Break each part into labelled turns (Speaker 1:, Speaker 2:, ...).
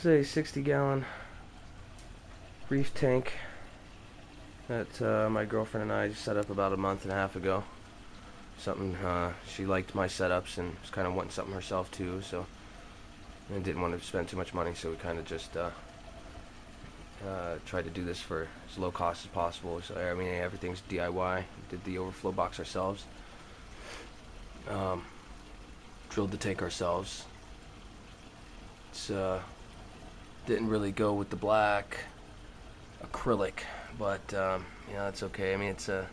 Speaker 1: This is a 60-gallon Reef tank that my girlfriend and I just set up about a month and a half ago. Something she liked my setups and was kind of wanting something herself too, so and didn't want to spend too much money, so we kind of just tried to do this for as low cost as possible. So I mean, everything's DIY. We did the overflow box ourselves. Drilled the tank ourselves. It's didn't really go with the black acrylic, but yeah, that's okay. I mean, it's a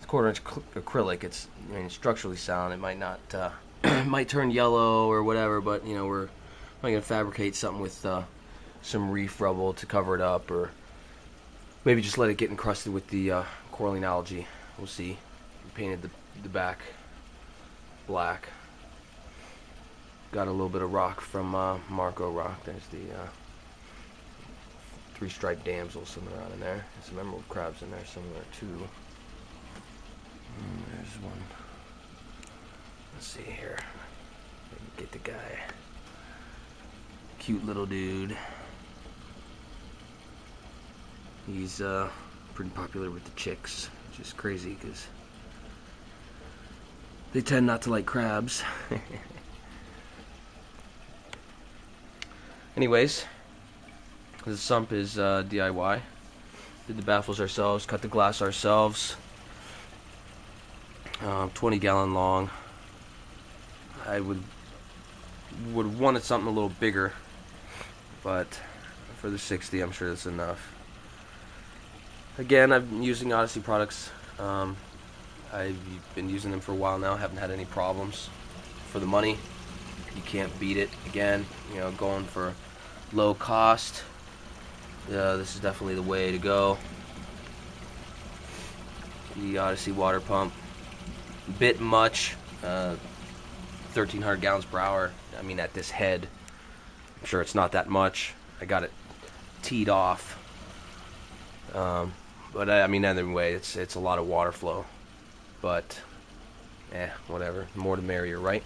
Speaker 1: quarter-inch acrylic. It's, I mean, structurally sound. It might not it might turn yellow or whatever, but you know, we're gonna fabricate something with some reef rubble to cover it up, or maybe just let it get encrusted with the coralline algae. We'll see. We painted the back black. Got a little bit of rock from Marcco rock. There's the three-striped damsel swimming around in there. There's some emerald crabs in there somewhere too. There's one. Let's see here. Get the guy. Cute little dude. He's pretty popular with the chicks, which is crazy because they tend not to like crabs. Anyways, the sump is DIY. Did the baffles ourselves, cut the glass ourselves. 20-gallon long. I would wanted something a little bigger, but for the 60, I'm sure that's enough. Again, I've been using Odyssey products. I've been using them for a while now. Haven't had any problems. For the money, you can't beat it. Again, you know, going for low cost. This is definitely the way to go. The Odyssey water pump. Bit much. 1,300 gallons per hour. I mean, at this head, I'm sure it's not that much. I got it teed off. But I mean, either way, it's a lot of water flow. But, whatever. The more the merrier, right?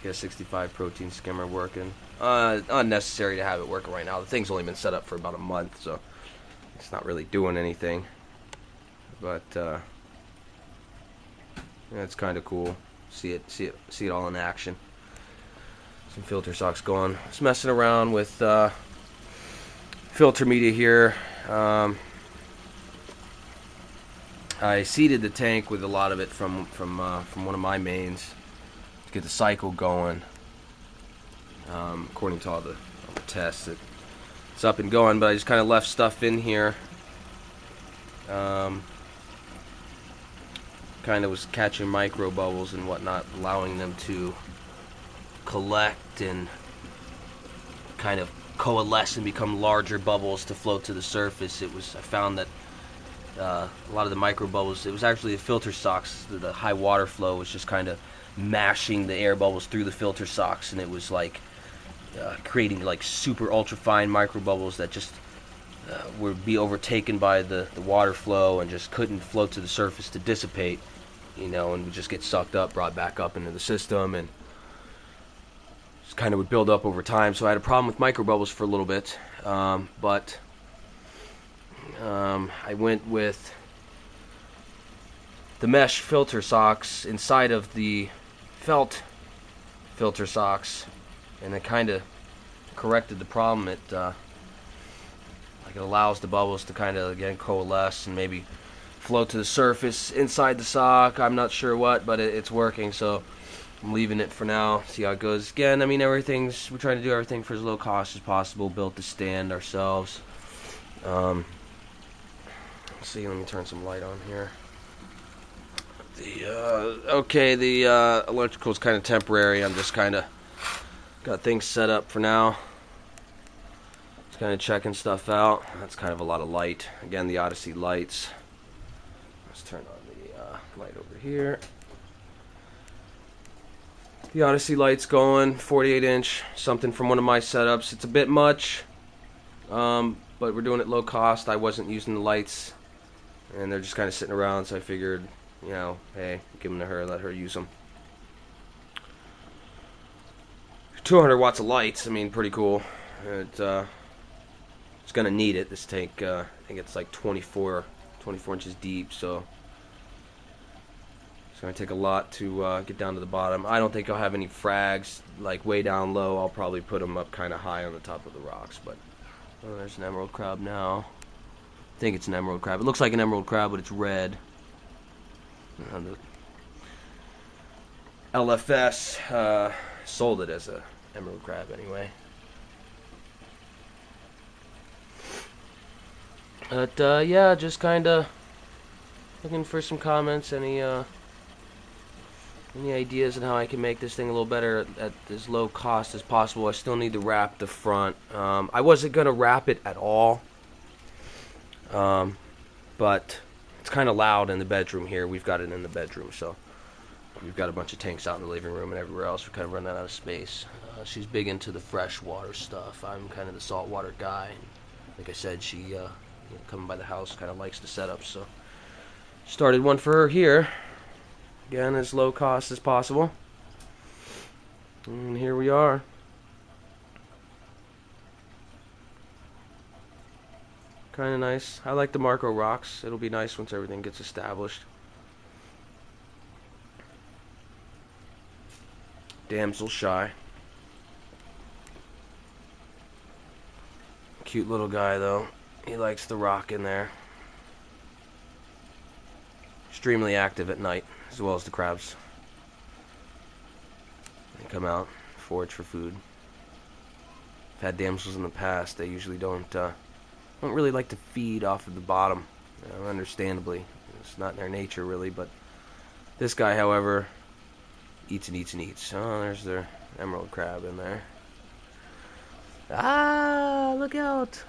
Speaker 1: PS65 Protein skimmer working. Unnecessary to have it working right now. The thing's only been set up for about a month, so it's not really doing anything. But yeah, it's kind of cool. See it all in action. Some filter socks going. Just messing around with filter media here. I seeded the tank with a lot of it from one of my mains to get the cycle going. According to all the tests, it's up and going. But I just kind of left stuff in here. Kind of was catching micro bubbles and whatnot, allowing them to collect and kind of coalesce and become larger bubbles to float to the surface. I found that a lot of the micro bubbles, it was actually the filter socks. The high water flow was just kind of mashing the air bubbles through the filter socks, and it was like creating like super ultra fine micro bubbles that just would be overtaken by the water flow and just couldn't float to the surface to dissipate, you know, and would just get sucked up, brought back up into the system, and just kind of would build up over time. So I had a problem with micro bubbles for a little bit, but I went with the mesh filter socks inside of the felt filter socks, and it kind of corrected the problem. It allows the bubbles to kind of again coalesce and maybe float to the surface inside the sock. I'm not sure what, but it's working, so I'm leaving it for now. See how it goes. Again, I mean, we're trying to do everything for as low cost as possible. Built the stand ourselves. Let's see, let me turn some light on here. The electrical is kind of temporary. I'm just kind of got things set up for now. Just kind of checking stuff out. That's kind of a lot of light. Again, the Odyssey lights. Let's turn on the light over here. The Odyssey lights going, 48-inch, something from one of my setups. It's a bit much, but we're doing it low cost. I wasn't using the lights, and they're just kind of sitting around, so I figured, you know, hey, give them to her, let her use them. 200 watts of lights. I mean, pretty cool. It's gonna need it. This tank, I think it's like 24 inches deep, so it's gonna take a lot to get down to the bottom. I don't think I'll have any frags like way down low. I'll probably put them up kind of high on the top of the rocks. But oh, there's an emerald crab now. I think it's an emerald crab. It looks like an emerald crab, but it's red. The LFS sold it as a emerald crab anyway. But yeah, just kind of looking for some comments. Any ideas on how I can make this thing a little better at as low cost as possible? I still need to wrap the front. I wasn't gonna wrap it at all, but it's kind of loud in the bedroom here. We've got it in the bedroom, so we've got a bunch of tanks out in the living room and everywhere else. We're kind of running out of space. She's big into the freshwater stuff. I'm kind of the saltwater guy. Like I said, she coming by the house kind of likes the setup, so started one for her here. Again, as low cost as possible. And here we are. Kind of nice. I like the Marcco rocks. It'll be nice once everything gets established. Damsel shy. Cute little guy though. He likes the rock in there. Extremely active at night, as well as the crabs. They come out, forage for food. I've had damsels in the past. They usually don't really like to feed off of the bottom. Understandably, it's not in their nature really. But this guy, however, eats and eats and eats. Oh, there's their emerald crab in there. Ah, look out!